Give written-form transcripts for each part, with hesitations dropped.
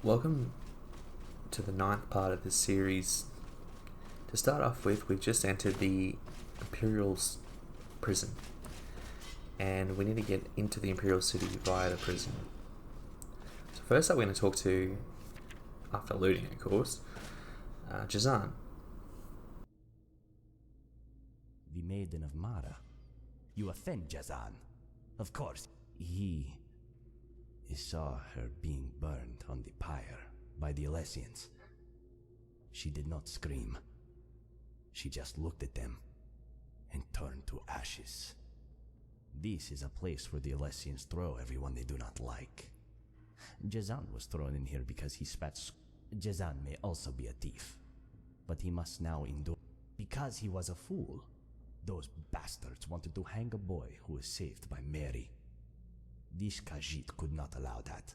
Welcome to the ninth part of this series. To start off with, we've just entered the Imperial's prison, and we need to get into the Imperial City via the prison. So first up, we're going to talk to, after looting of course, Jazan. The Maiden of Mara. You offend Jazan. Of course. He saw her being burned on the pyre by the Alessians. She did not scream. She just looked at them and turned to ashes. This is a place where the Alessians throw everyone they do not like. Jazan was thrown in here because he spat. Jazan may also be a thief, but he must now endure because he was a fool. Those bastards wanted to hang a boy who was saved by Mary. This Khajiit could not allow that.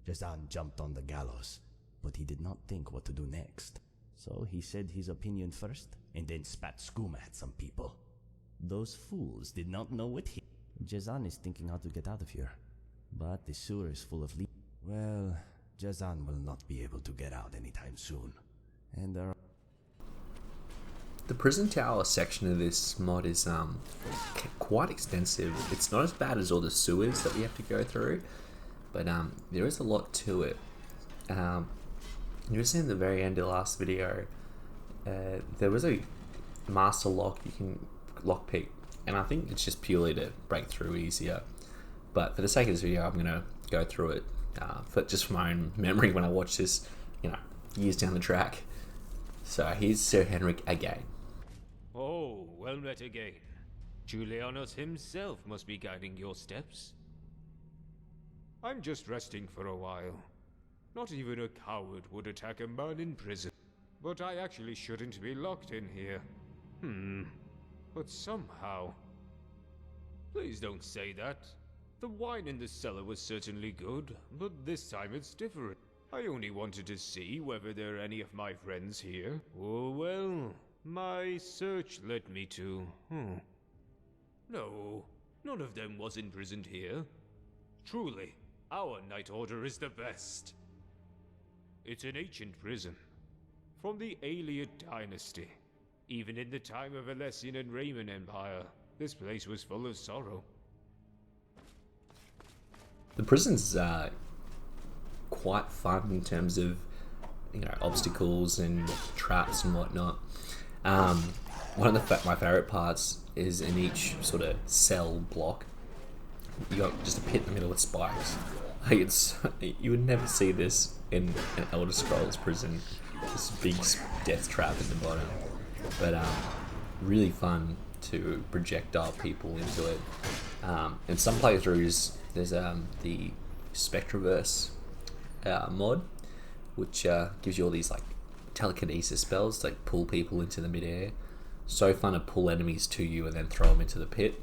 Jazan jumped on the gallows, but he did not think what to do next. So he said his opinion first, and then spat skooma at some people. Those fools did not know what he... Jazan is thinking how to get out of here, but the sewer is full of Well, Jazan will not be able to get out anytime soon, and there are... The prison tower section of this mod is quite extensive. It's not as bad as all the sewers that we have to go through, but there is a lot to it. You were seeing the very end of the last video, there was a master lock you can lockpick, and I think it's just purely to break through easier. But for the sake of this video, I'm going to go through it just for my own memory when I watched this, years down the track. So here's Sir Henrik again. Oh, well met again. Julianus himself must be guiding your steps. I'm just resting for a while. Not even a coward would attack a man in prison. But I actually shouldn't be locked in here. But somehow... Please don't say that. The wine in the cellar was certainly good, but this time it's different. I only wanted to see whether there are any of my friends here. Oh well, my search led me to... No, none of them was imprisoned here. Truly, our Night Order is the best. It's an ancient prison, from the Aliad dynasty. Even in the time of Alessian and Roman Empire, this place was full of sorrow. The prison's quite fun in terms of obstacles and traps and whatnot. One of my favorite parts is in each sort of cell block you got just a pit in the middle with spikes. You would never see this in an Elder Scrolls prison, this big death trap at the bottom, but really fun to projectile people into it. In some playthroughs there's the Spectroverse mod, which gives you all these telekinesis spells to pull people into the midair. So fun to pull enemies to you and then throw them into the pit.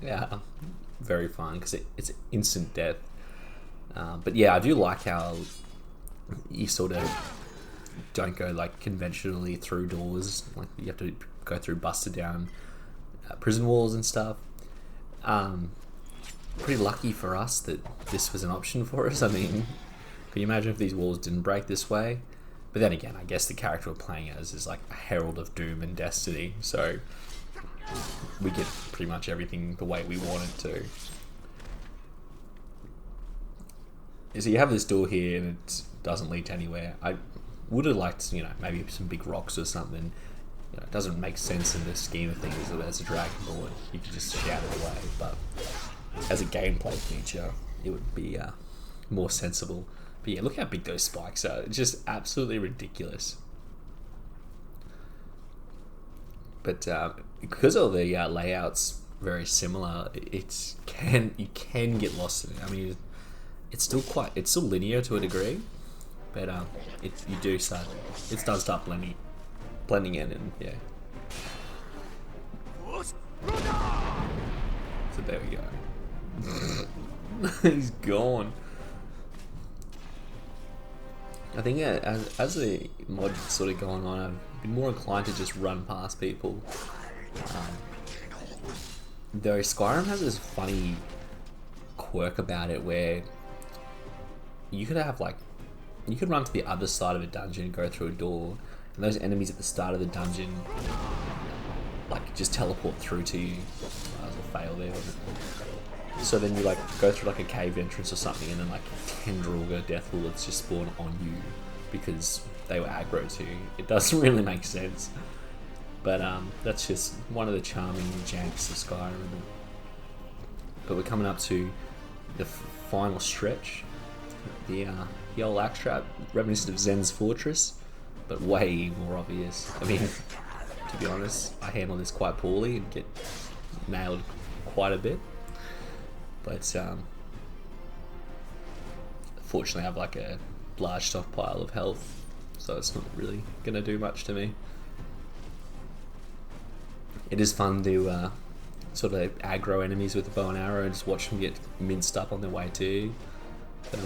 Yeah, very fun because it's instant death. But yeah, I do like how you sort of don't go conventionally through doors. You have to go through busted down prison walls and stuff. Pretty lucky for us that this was an option for us. I mean, can you imagine if these walls didn't break this way? But then again, I guess the character we're playing as is a herald of doom and destiny, so we get pretty much everything the way we want it to. So you have this door here and it doesn't lead to anywhere. I would have liked, maybe some big rocks or something. It doesn't make sense in the scheme of things that as a dragon board you can just shout it away, but as a gameplay feature it would be more sensible. But yeah, look how big those spikes are. It's just absolutely ridiculous. But because all the layouts very similar, you can get lost in it. I mean, it's still linear to a degree, but it does start blending in, and yeah. So there we go. He's gone. I think as the mod sort of going on, I've been more inclined to just run past people. Though Skyrim has this funny quirk about it where you could have you can run to the other side of a dungeon and go through a door, and those enemies at the start of the dungeon like just teleport through to you. That was a fail there, wasn't it? So then you like go through like a cave entrance or something, and then like 10 Draugr death lords just spawn on you because they were aggro to you. It doesn't really make sense, but that's just one of the charming janks of Skyrim. But we're coming up to the final stretch, the old axe trap, reminiscent of Zen's Fortress, but way more obvious. I mean, to be honest, I handle this quite poorly and get nailed quite a bit. But fortunately, I have like a large stockpile of health, so it's not really going to do much to me. It is fun to sort of aggro enemies with a bow and arrow and just watch them get minced up on their way to you. But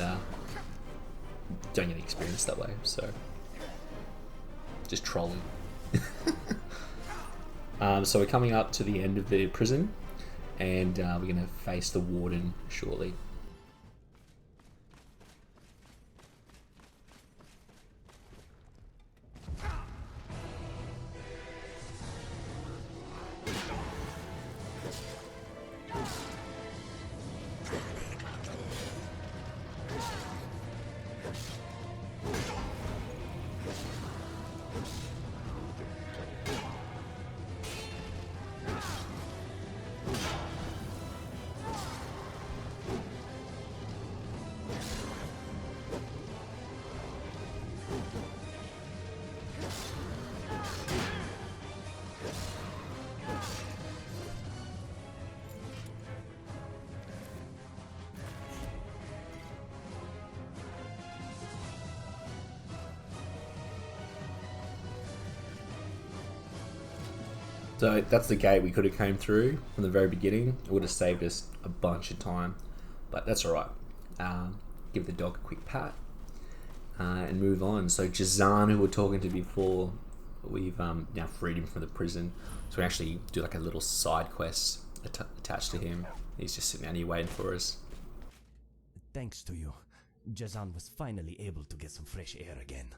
don't get any experience that way, so just trolling. So we're coming up to the end of the prison, and we're going to face the Warden shortly. So that's the gate we could have came through from the very beginning. It would have saved us a bunch of time, but that's alright. Give the dog a quick pat and move on. So Jazan, who we were talking to before, we've now freed him from the prison. So we actually do like a little side quest attached to him. He's just sitting down here waiting for us. Thanks to you, Jazan was finally able to get some fresh air again.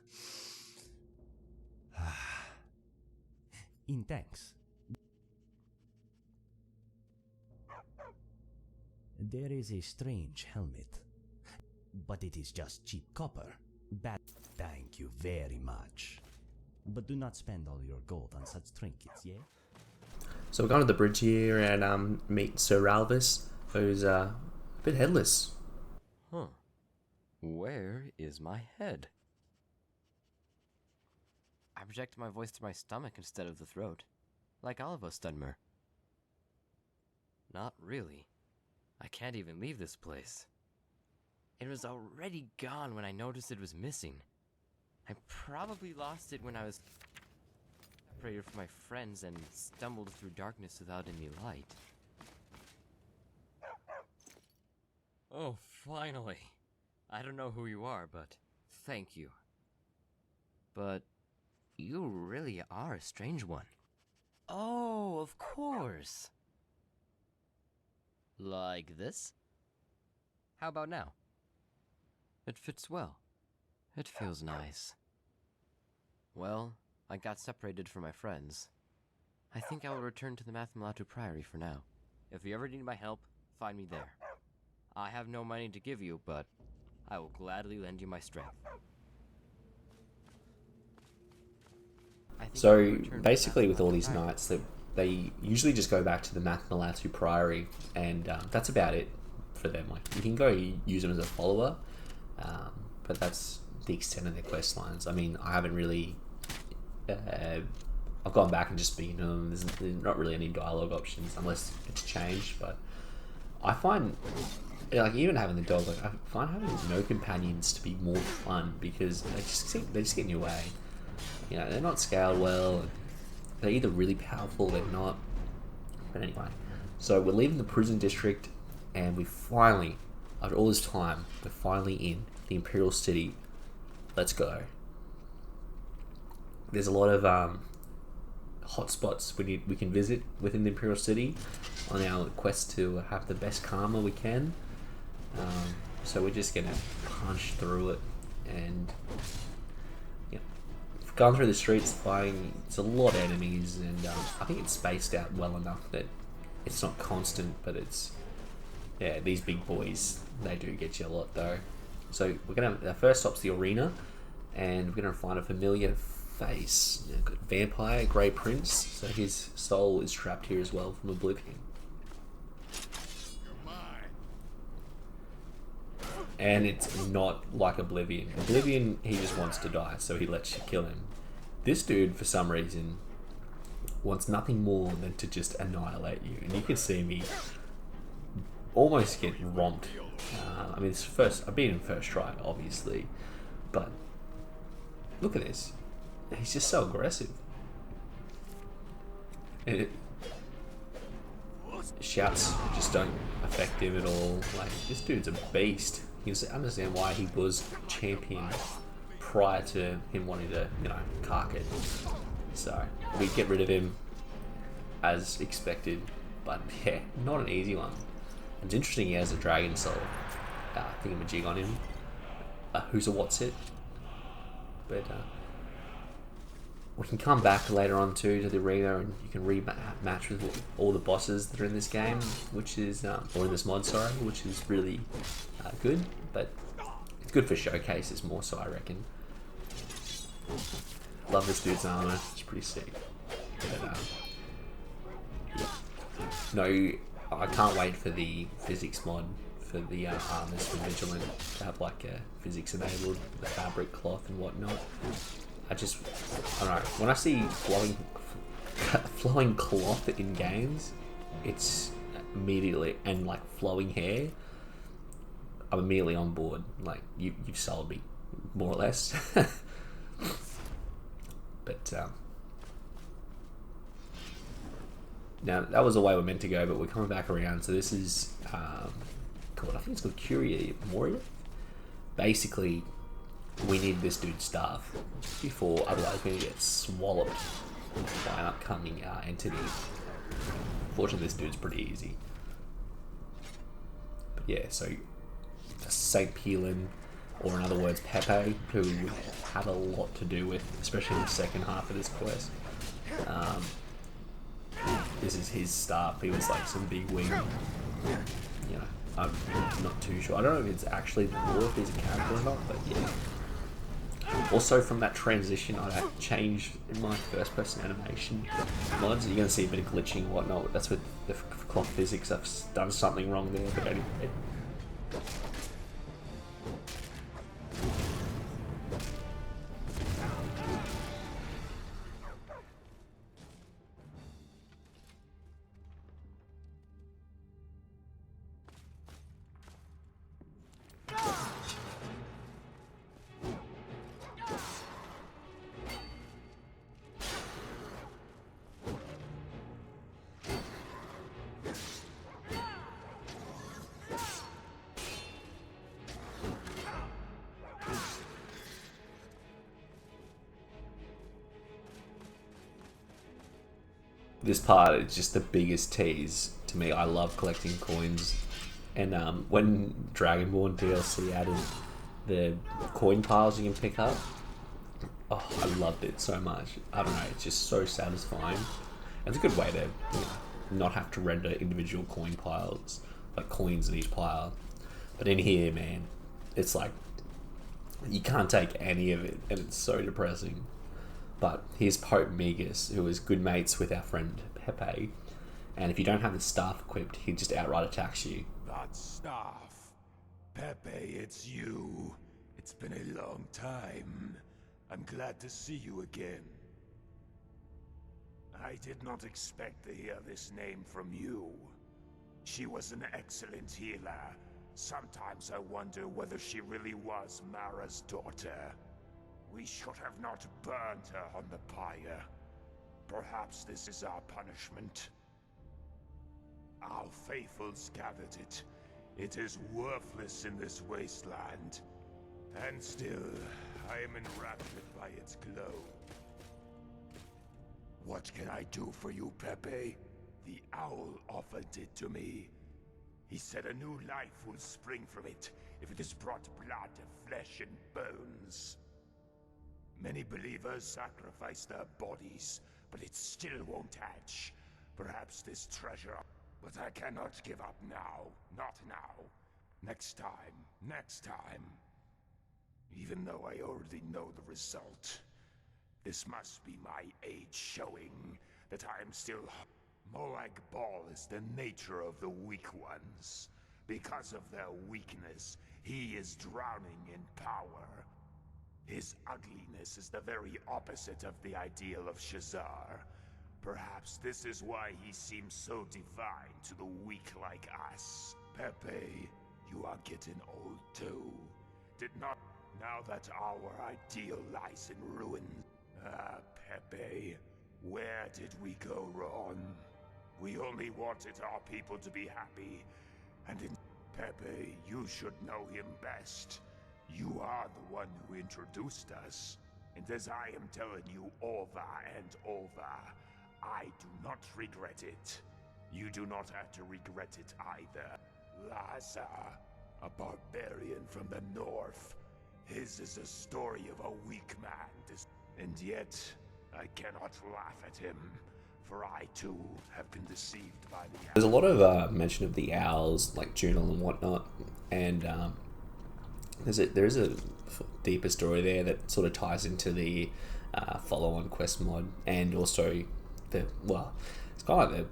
In thanks, there is a strange helmet, but it is just cheap copper. Thank you very much. But do not spend all your gold on such trinkets, yeah? So we're going to the bridge here and meet Sir Ralvas, who's a bit headless. Huh. Where is my head? I projected my voice through my stomach instead of the throat, like all of us, Dunmer. Not really. I can't even leave this place. It was already gone when I noticed it was missing. I probably lost it when I was separated from my friends and stumbled through darkness without any light. Oh, finally. I don't know who you are, but thank you. But you really are a strange one. Oh, of course. Like this? How about now? It fits well. It feels nice. Well, I got separated from my friends. I think I will return to the Malada Priory for now. If you ever need my help, find me there. I have no money to give you, but I will gladly lend you my strength. So basically with all these knights, they usually just go back to the Malada Priory, and that's about it for them. Like, you can go use them as a follower, but that's the extent of their quest lines. I mean, I haven't really I've gone back and just been to them. There's not really any dialogue options unless it's changed, but I find, like, even having the dog, like, I find having no companions to be more fun because they just get in your way. You know, they're not scaled well. They're either really powerful, they're not. But anyway, so we're leaving the prison district, and we finally, after all this time, we're finally in the Imperial City. Let's go. There's a lot of hotspots we can visit within the Imperial City on our quest to have the best karma we can. So we're just gonna punch through it. and going through the streets fighting, it's a lot of enemies, and I think it's spaced out well enough that it's not constant, but it's, yeah, these big boys, they do get you a lot though. So we're gonna, our first stop's the arena, and we're gonna find a familiar face. Got Vampire, Grey Prince, so his soul is trapped here as well from Oblivion. And it's not like Oblivion. Oblivion, he just wants to die, so he lets you kill him. This dude, for some reason, wants nothing more than to just annihilate you. And you can see me almost get romped. I mean, it's first. I've been in first try, obviously, but look at this. He's just so aggressive. Shouts just don't affect him at all. Like, this dude's a beast. You understand why he was champion prior to him wanting to, you know, cark it. So we get rid of him as expected, but yeah, not an easy one. It's interesting he has a dragon soul thingamajig on him. Who's a what's it? But we can come back later on too to the arena, and you can rematch with all the bosses that are in this game, which is or in this mod, sorry, which is really good. But it's good for showcases more so, I reckon. Love this dude's armor; it's pretty sick. But, yeah. No, I can't wait for the physics mod for the armors for Vigilant to have like a physics enabled, the fabric cloth and whatnot. I don't know, when I see flowing cloth in games, it's immediately, and like flowing hair, I'm immediately on board. Like, you've sold me, more or less. But now that was the way we're meant to go, but we're coming back around. So this is called, I think it's called Curia Moriath. Basically, we need this dude's staff before, otherwise we're going to get swallowed by an upcoming entity. Fortunately, this dude's pretty easy. But yeah, so St. Pelin, or in other words Pepe, who we had a lot to do with, especially in the second half of this quest. This is his staff. He was like some big wing. You know, I'm not too sure. I don't know if it's actually the lore, if he's a character or not, but yeah. Also, from that transition, I changed in my first person animation mods. You're going to see a bit of glitching and whatnot. That's with the clock physics. I've done something wrong there, but anyway. This part is just the biggest tease to me. I love collecting coins, and when Dragonborn DLC added the coin piles you can pick up, oh, I loved it so much. I don't know, it's just so satisfying. And it's a good way to, you know, not have to render individual coin piles, like coins in each pile. But in here, man, it's like you can't take any of it, and it's so depressing. But here's Pope Megus, who is good mates with our friend Pepe, and if you don't have the staff equipped, he just outright attacks you. That staff. Pepe, it's you. It's been a long time. I'm glad to see you again. I did not expect to hear this name from you. She was an excellent healer. Sometimes I wonder whether she really was Mara's daughter. We should have not burned her on the pyre. Perhaps this is our punishment. Our faithfuls gathered it. It is worthless in this wasteland. And still, I am enraptured by its glow. What can I do for you, Pepe? The owl offered it to me. He said a new life will spring from it. if it has brought blood, flesh, and bones. Many believers sacrifice their bodies, but it still won't hatch. Perhaps this treasure... But I cannot give up now. Not now. Next time. Next time. Even though I already know the result. This must be my age showing that I am still... Molag Bal is the nature of the weak ones. Because of their weakness, he is drowning in power. His ugliness is the very opposite of the ideal of Shazar. Perhaps this is why he seems so divine to the weak like us. Pepe, you are getting old too. Did not... Now that our ideal lies in ruins... Ah, Pepe, where did we go wrong? We only wanted our people to be happy. And in... Pepe, you should know him best. You are the one who introduced us. And as I am telling you over and over, I do not regret it. You do not have to regret it either. Laza, a barbarian from the north. His is a story of a weak man. And yet, I cannot laugh at him. For I too have been deceived by the... There's a lot of mention of the owls, like Jhunal and whatnot. And there is a deeper story there that sort of ties into the follow-on quest mod. And also... it's kind of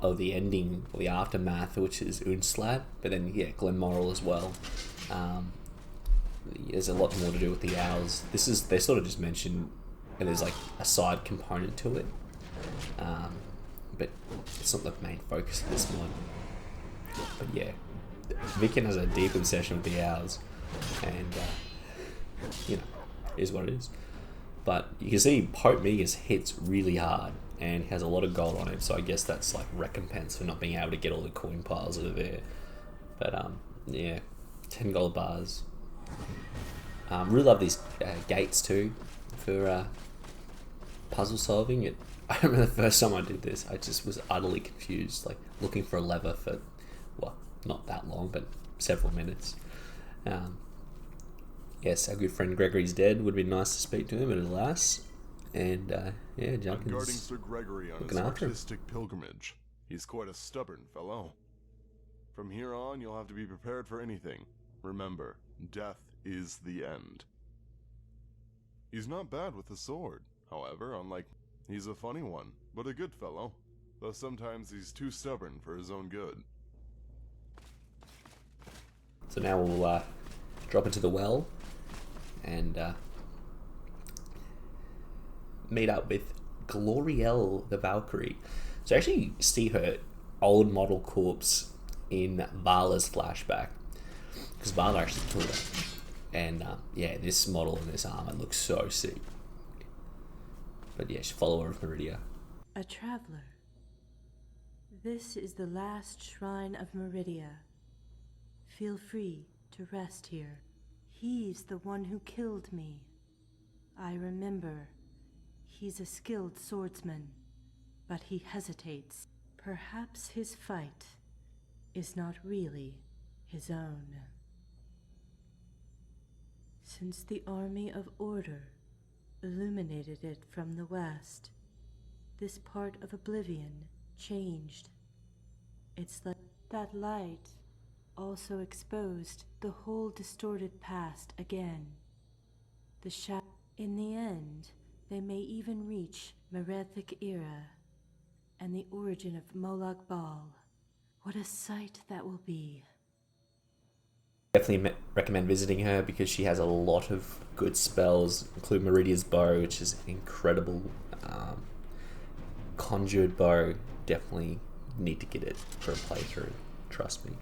like the ending or the aftermath, which is Unslad, but then Glenmoral as well. There's a lot more to do with the owls. They sort of just mention, and there's like a side component to it, but it's not the main focus of this mod. But yeah, Viken has a deep obsession with the owls, and is what it is. But you can see Pope Megus hits really hard and has a lot of gold on him, so I guess that's like recompense for not being able to get all the coin piles that are there. But 10 gold bars. Really love these gates too for puzzle solving. I remember the first time I did this, I just was utterly confused, like looking for a lever for, not that long, but several minutes. Yes, our good friend Gregory's dead. Would be nice to speak to him, but alas. And Juncan's I'm guarding Sir Gregory on his artistic pilgrimage. He's quite a stubborn fellow. From here on, you'll have to be prepared for anything. Remember, death is the end. He's not bad with the sword, however, he's a funny one, but a good fellow, though sometimes he's too stubborn for his own good. So now we'll drop into the well and meet up with Gloriel the Valkyrie. So actually see her old model corpse in Vala's flashback, because Vala actually killed her. And this model and this armor looks so sick. But she's a follower of Meridia. A traveler. This is the last shrine of Meridia. Feel free to rest here. He's the one who killed me. I remember. He's a skilled swordsman, but he hesitates. Perhaps his fight is not really his own. Since the army of order illuminated it from the west, this part of Oblivion changed. It's like that light also exposed the whole distorted past again. In the end, they may even reach Merethic era and the origin of Molag Bal. What a sight that will be. Definitely recommend visiting her because she has a lot of good spells, including Meridia's bow, which is incredible. Conjured bow, definitely need to get it for a playthrough, trust me.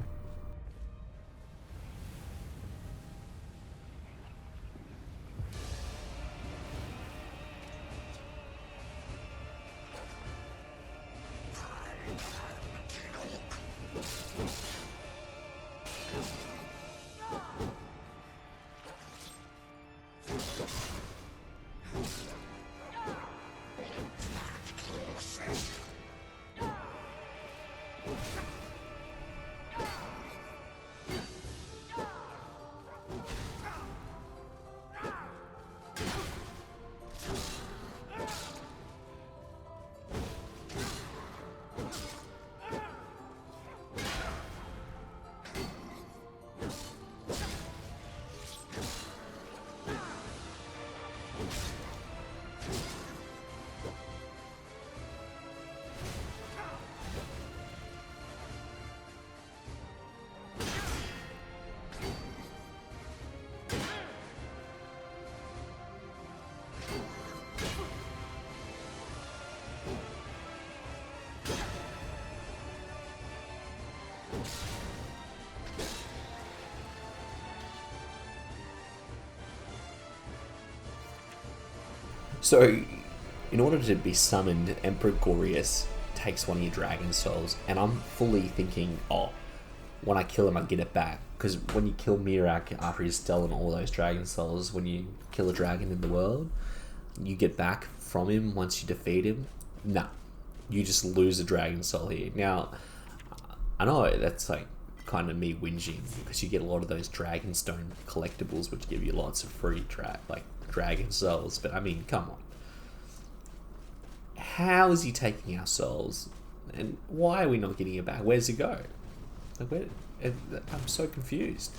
So, in order to be summoned, Emperor GORIEUS takes one of your dragon souls, and I'm fully thinking, oh, when I kill him, I get it back. Because when you kill Mirak after he's stolen all those dragon souls, when you kill a dragon in the world, you get back from him once you defeat him. Nah, you just lose a dragon soul here. Now, I know that's like kind of me whinging, because you get a lot of those Dragonstone collectibles which give you lots of free dragon souls, but I mean, come on. How is he taking our souls? And why are we not getting it back? Where's it go? I'm so confused.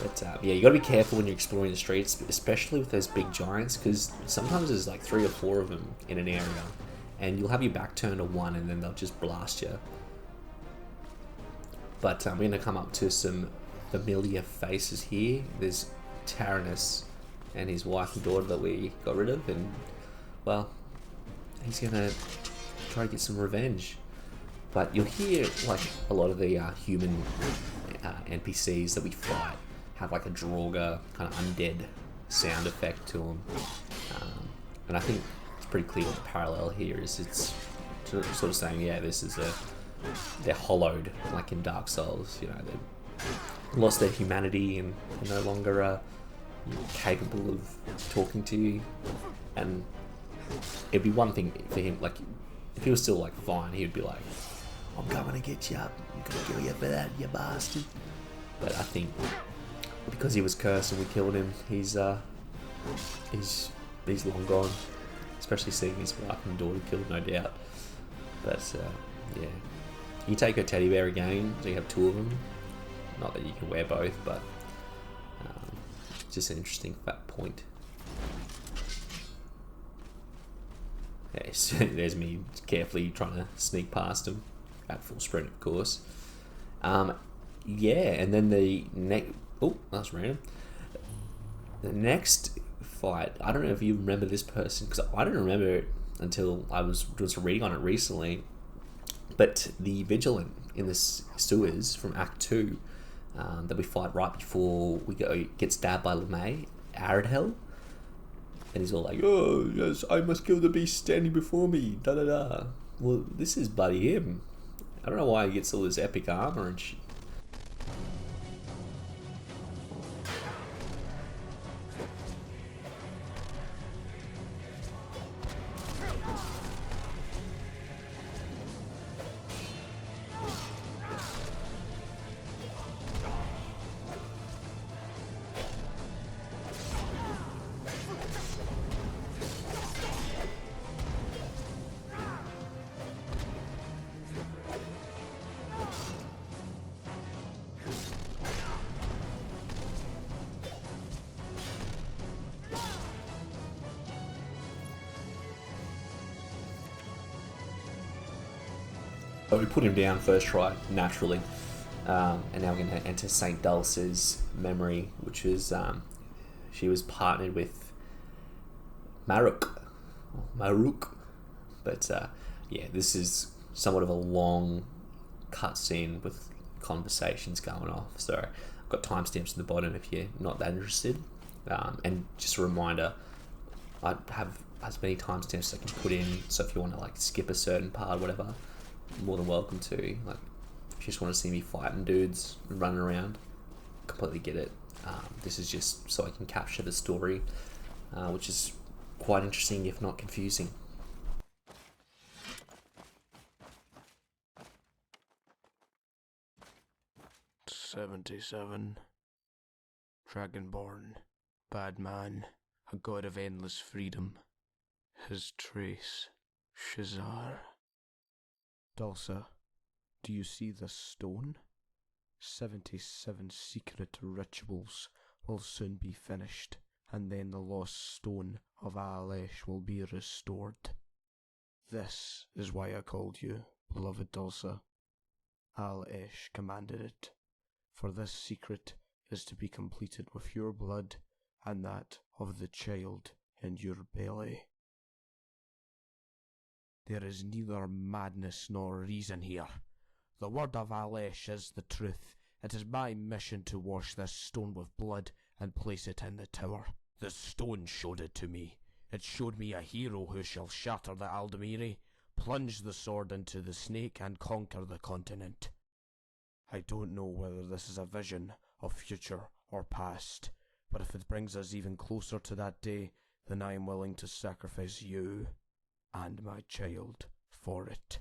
But yeah, you got to be careful when you're exploring the streets, especially with those big giants, because sometimes there's like 3 or 4 of them in an area, and you'll have your back turned to one, and then they'll just blast you. But we're going to come up to some familiar faces here. There's Taranis and his wife and daughter that we got rid of, and well, he's going to try to get some revenge. But you'll hear like a lot of the human NPCs that we fight have like a Draugr kind of undead sound effect to them, and I think it's pretty clear what the parallel here is. It's sort of saying, yeah, this is they're hollowed, like in Dark Souls. You know, they've lost their humanity and are no longer capable of talking to you. And it'd be one thing for him, like if he was still like fine, he'd be like, I'm coming to get you up. I'm gonna kill you for that, you bastard. But I think because he was cursed and we killed him, he's long gone. Especially seeing his wife and daughter killed, no doubt. But yeah, you take her teddy bear again, so you have 2 of them. Not that you can wear both, but just an interesting fact point. Yes, there's me carefully trying to sneak past him. At full sprint, of course. Yeah, and then the next... Oh, that's random. The next fight, I don't know if you remember this person, because I didn't remember it until I was doing some reading on it recently. But the Vigilant in the sewers from Act 2 that we fight right before we get stabbed by LeMay, AREDHEL. And he's all like, oh, yes, I must kill the beast standing before me, da-da-da. Well, this is bloody him. I don't know why he gets all this epic armor and shit. But we put him down first try, naturally. And now we're going to enter St. Dulce's memory, which is, she was partnered with Maruk. But yeah, this is somewhat of a long cutscene with conversations going off. So I've got timestamps at the bottom if you're not that interested. And just a reminder, I have as many timestamps as I can put in, so if you want to like skip a certain part, whatever, more than welcome to. Like, if you just want to see me fighting dudes and running around, completely get it. This is just so I can capture the story, which is quite interesting if not confusing. "77. Dragonborn, bad man, a god of endless freedom. His trace, Shazar." "Dulsa, do you see this stone? 77 secret rituals will soon be finished, and then the lost stone of Aalesh will be restored. This is why I called you, beloved Dulsa. Aalesh commanded it, for this secret is to be completed with your blood and that of the child in your belly. There is neither madness nor reason here. The word of Aalesh is the truth. It is my mission to wash this stone with blood and place it in the tower. The stone showed it to me. It showed me a hero who shall shatter the Aldemiri, plunge the sword into the snake, and conquer the continent. I don't know whether this is a vision of future or past, but if it brings us even closer to that day, then I am willing to sacrifice you and my child for it.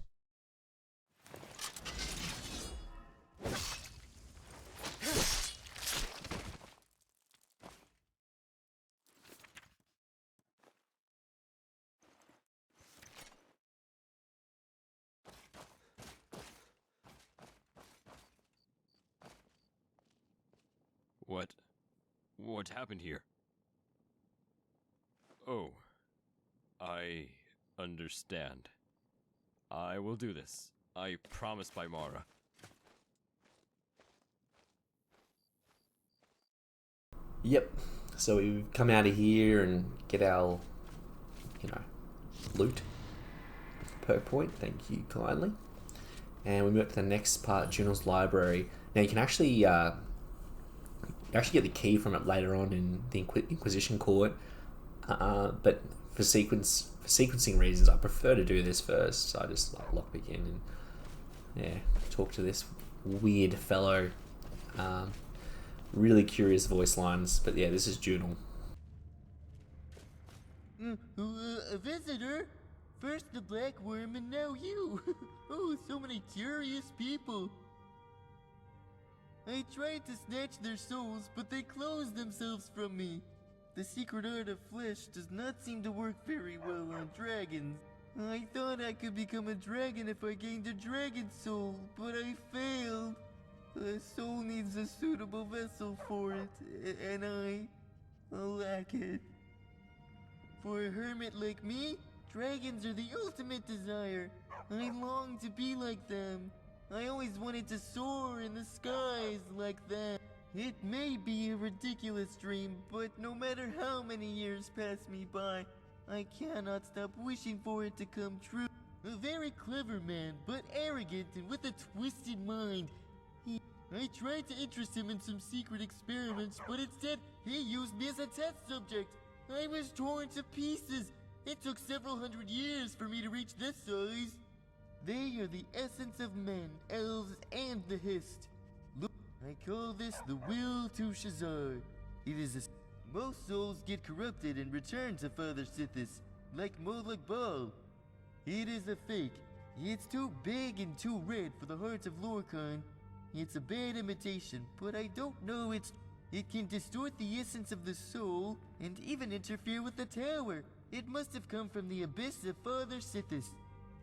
What happened here? Oh, I understand. I will do this. I promise by Mara. Yep. So we come out of here and get our, loot. Perk point. Thank you kindly. And we move to the next part, Jhunals Library. Now you can actually get the key from it later on in the Inquisition court, but for sequencing reasons, I prefer to do this first. So I just lock back in and talk to this weird fellow. Really curious voice lines, but yeah, this is Jhunal. A visitor? First the black worm and now you. Oh, so many curious people. I tried to snatch their souls, but they closed themselves from me. The secret art of flesh does not seem to work very well on dragons. I thought I could become a dragon if I gained a dragon soul, but I failed. A soul needs a suitable vessel for it, and I lack it. For a hermit like me, dragons are the ultimate desire. I long to be like them. I always wanted to soar in the skies like that. It may be a ridiculous dream, but no matter how many years pass me by, I cannot stop wishing for it to come true. A very clever man, but arrogant and with a twisted mind. I tried to interest him in some secret experiments, but instead, he used me as a test subject. I was torn to pieces. It took several hundred years for me to reach this size. They are the essence of men, elves, and the Hist. Look, I call this the will to Shazar. It is most souls get corrupted and return to Father Sithis, like Moloch Baal. It is a fake. It's too big and too red for the heart of Lorkhan. It's a bad imitation, but I don't know it can distort the essence of the soul and even interfere with the tower. It must have come from the abyss of Father Sithis.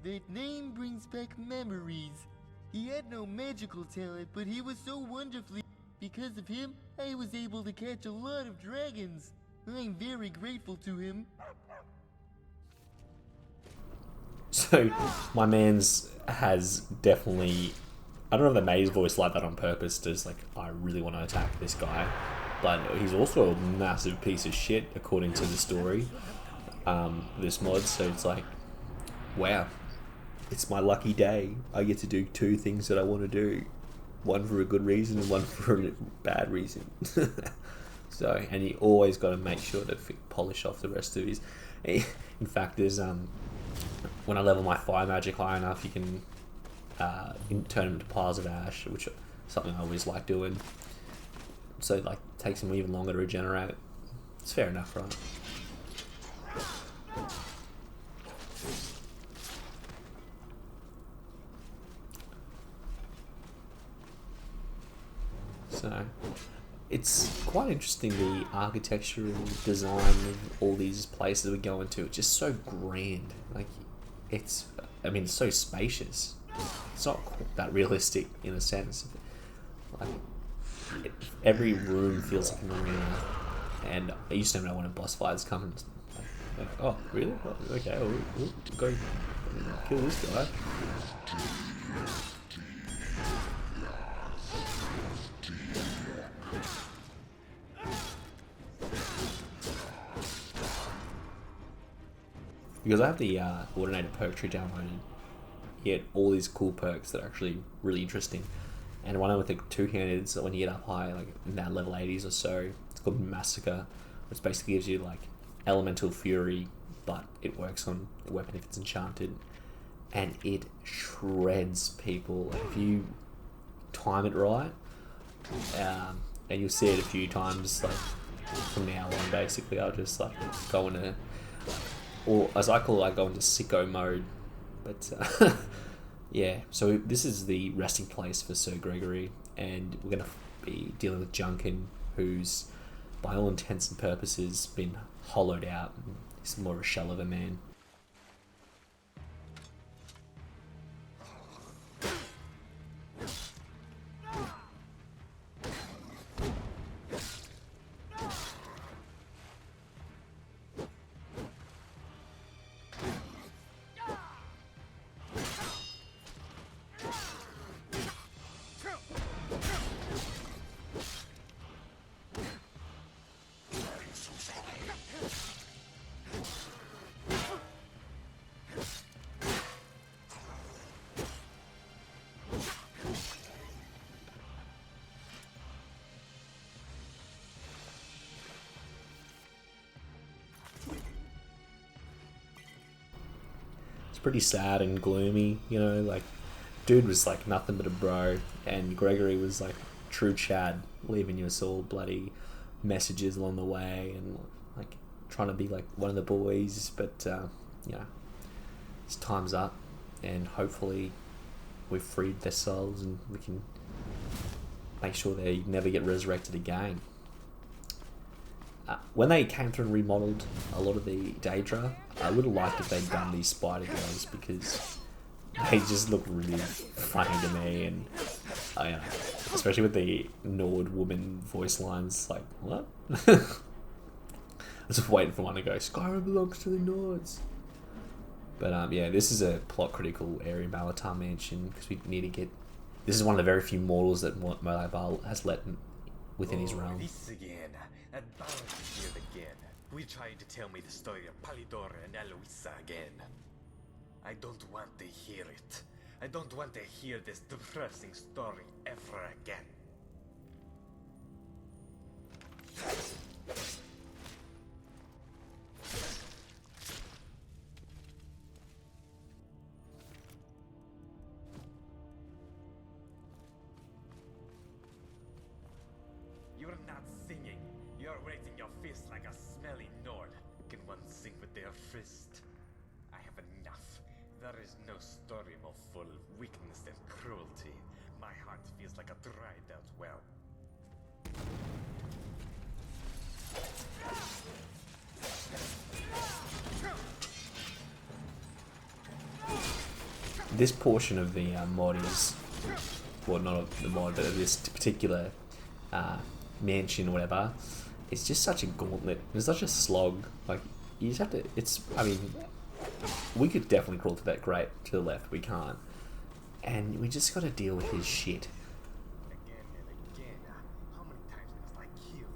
That name brings back memories. He had no magical talent, but he was so wonderfully... Because of him, I was able to catch a lot of dragons. I'm very grateful to him. So, my man's has definitely... I don't know if they made his voice like that on purpose, just like, I really want to attack this guy. But he's also a massive piece of shit, according to the story. This mod, so it's like, wow. It's my lucky day. I get to do two things that I want to do. One for a good reason and one for a bad reason. So, and you always got to make sure to polish off the rest of his... In fact, there's... when I level my fire magic high enough, you can turn them into piles of ash, which is something I always like doing. So, like, it takes them even longer to regenerate. It's fair enough, right? So, it's quite interesting, the architecture and design of all these places we're going to. It's just so grand. Like, it's so spacious. It's not that realistic in a sense. Like, every room feels like an arena. And I used to know when a boss fight is coming. Like, oh, really? Oh, okay, we'll go kill this guy. Because I have the coordinated perk tree downloaded, you get all these cool perks that are actually really interesting. And one with the two-handed, so when you get up high, like in that level 80s or so, it's called Massacre. which basically gives you like elemental fury, but it works on a weapon if it's enchanted, and it shreds people. If you time it right, and you'll see it a few times, like from now on. Basically, I'll just like go into, or as I call it, I go into sicko mode. But yeah, so this is the resting place for Sir Gregory, and we're gonna be dealing with Juncan, who's by all intents and purposes been hollowed out. He's more of a shell of a man. Pretty sad and gloomy, you know, like dude was like nothing but a bro, and Gregory was like true Chad, leaving you us all bloody messages along the way and like trying to be like one of the boys, but you know, his time's up, and hopefully we've freed their souls and we can make sure they never get resurrected again. When they came through and remodeled a lot of the Daedra, I would have liked if they'd done these spider girls, because they just look really funny to me, and especially with the Nord woman voice lines, like, what? I was just waiting for one to go, Skyrim belongs to the Nords. But yeah, this is a plot critical area in Malatar Mansion, because we need to get... This is one of the very few mortals that Malabar has let within his realm. This again. That bound to hear again. We tried to tell me the story of Palidor and Eloisa again. I don't want to hear it. I don't want to hear this depressing story ever again. You're not singing. You're raising your fist like a smelly Nord. Can one sing with their fist? I have enough. There is no story more full of weakness and cruelty. My heart feels like a dried out well. This portion of the mod is, well, not of the mod, but of this particular mansion or whatever, it's just such a gauntlet. It's such a slog. Like, you just have to, it's, I mean, we could definitely crawl to that grate to the left, we can't. And we just gotta deal with his shit. Again and again. How many times must I kill you?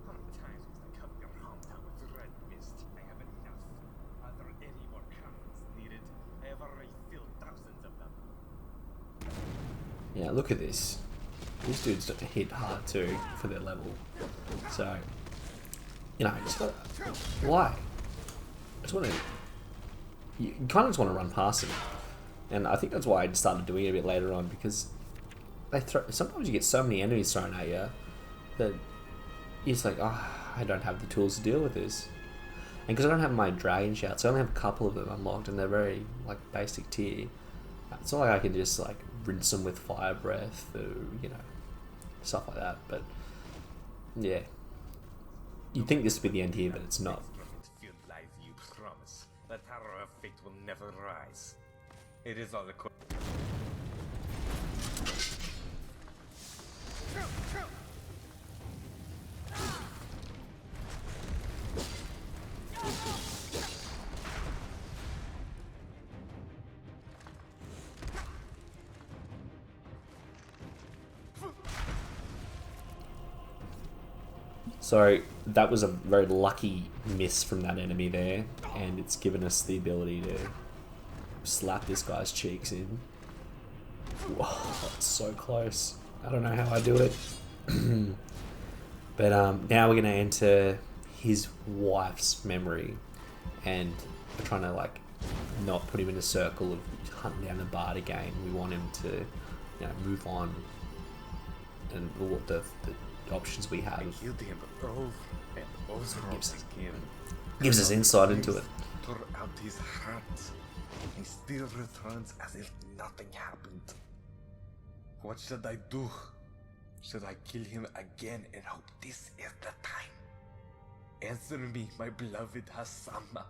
How many times must I cover your hometown with red mist? I have enough. Are there any more cannons needed? I have already filled thousands of them. Yeah, look at this. These dudes got to hit hard too for their level. So, you know, just gotta, why? I just want to, you kind of just want to run past them. And I think that's why I started doing it a bit later on, because they throw, sometimes you get so many enemies thrown at you that you're just like, oh, I don't have the tools to deal with this. And because I don't have my dragon shouts, I only have a couple of them unlocked, and they're very like basic tier. It's not like I can just like rinse them with fire breath or, you know, stuff like that. But yeah, you'd think this would be the end here, but it's not. Feel life you promise. The terror of fate will never rise. It is all a So that was a very lucky miss from that enemy there, and it's given us the ability to slap this guy's cheeks in. Whoa, it's so close. I don't know how I do it. But now we're going to enter his wife's memory, and we're trying to like not put him in a circle of hunting down the bard again. We want him to, you know, move on, and all the options we have. I killed him over and over again. Gives us insight into it. Tore out his heart. He still returns as if nothing happened. What should I do? Should I kill him again and hope this is the time? Answer me, my beloved Hasaama.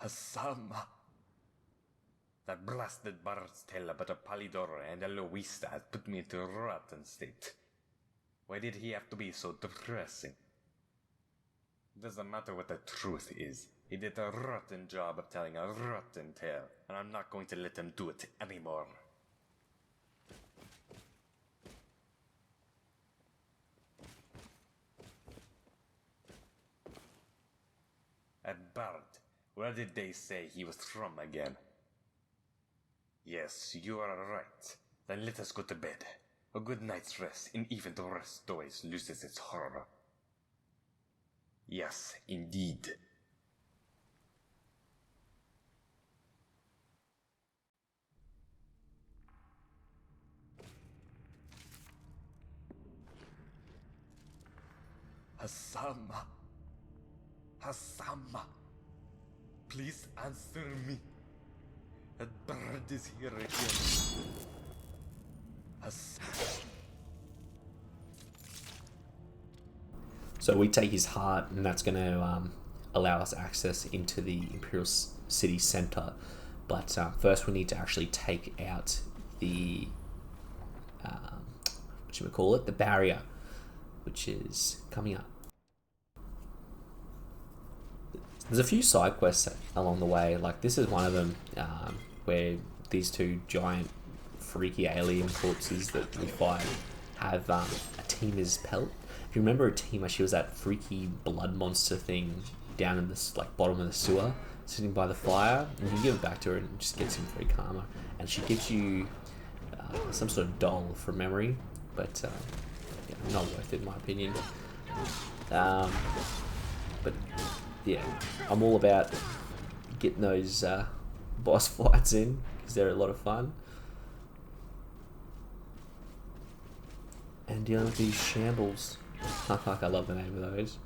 Hasaama. That blasted bard's tale about a Polydor and a Luista has put me into a rotten state. Why did he have to be so depressing? Doesn't matter what the truth is. He did a rotten job of telling a rotten tale, and I'm not going to let him do it anymore. At Bard, where did they say he was from again? Yes, you are right. Then let us go to bed. A good night's rest, and even the rest always loses its horror. Yes, indeed. Hasaama. Hasaama. Please answer me. That bird is here again. So we take his heart, and that's going to allow us access into the Imperial City Center. But first we need to actually take out the, the barrier, which is coming up. There's a few side quests along the way, like this is one of them, where these two giant freaky alien corpses that we fight have a Teamer's pelt. If you remember Teamer, she was that freaky blood monster thing down in this like bottom of the sewer, sitting by the fire, and you give it back to her and just get some free karma. And she gives you some sort of doll from memory, but not worth it in my opinion. But yeah, I'm all about getting those boss fights in because they're a lot of fun. And dealing with these shambles. I love the name of those.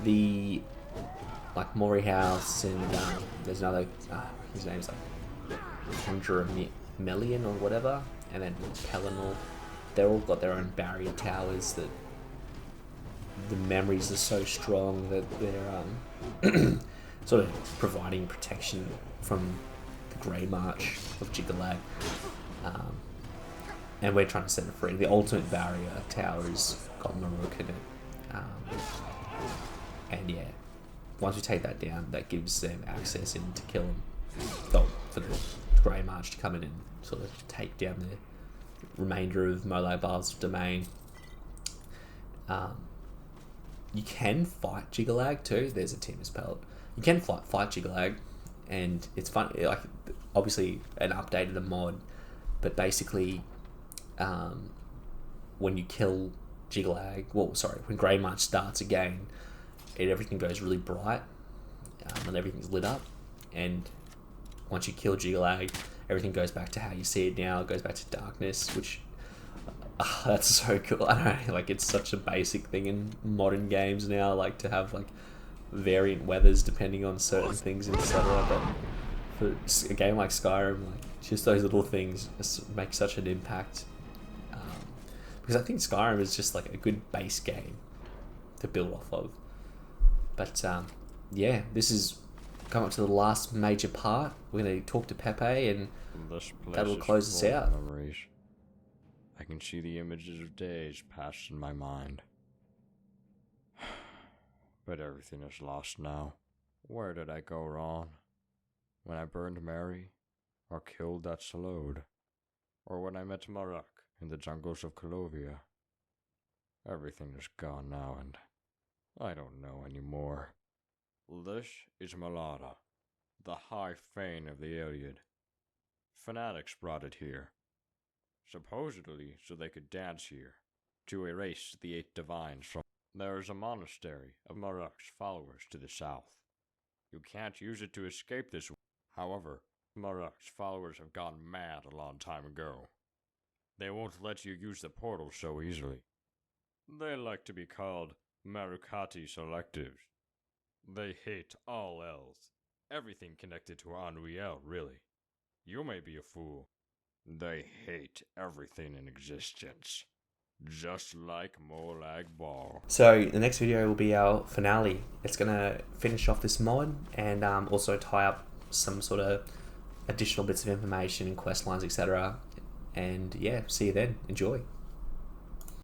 The like Mori House, and there's another his name's like Conjurer Melian or whatever, and then Pelennor. They're all got their own barrier towers that the memories are so strong that they're sort of providing protection from the Grey March of Jigalag. And we're trying to set it free. The ultimate barrier tower is got Maruk in it. And yeah, once we take that down, that gives them access in to kill them. For the Grey March to come in and sort of take down the remainder of Molabar's domain. You can fight Jigalag too. There's a Teamer's Pellet. You can fight Jigalag, and it's fun. Like obviously an updated mod, but basically, when you kill Jigalag, when Grey March starts again, everything goes really bright, and everything's lit up. And once you kill Jigalag, everything goes back to how you see it now. It goes back to darkness, which that's so cool. I don't know, like it's such a basic thing in modern games now, like to have like variant weathers depending on certain things, etc. But for a game like Skyrim, like just those little things make such an impact. Because I think Skyrim is just like a good base game to build off of. But yeah, this is come up to the last major part. We're going to talk to Pepe, and that'll close us out. Memories. I can see the images of days passed in my mind. But everything is lost now. Where did I go wrong? When I burned Mary? Or killed that Salode? Or when I met Maruk in the jungles of Colovia? Everything is gone now, and I don't know anymore. This is Malada, the High Fane of the Iliad. Fanatics brought it here, supposedly so they could dance here, to erase the 8 divines from. There is a monastery of Maruk's followers to the south. You can't use it to escape this. However, Maruk's followers have gone mad a long time ago. They won't let you use the portal so easily. They like to be called Marukati Selectives. They hate all elves. Everything connected to Unreal, really. You may be a fool. They hate everything in existence. Just like Molag Ball. So the next video will be our finale. It's going to finish off this mod and also tie up some sort of additional bits of information and quest lines, etc. And yeah, see you then. Enjoy.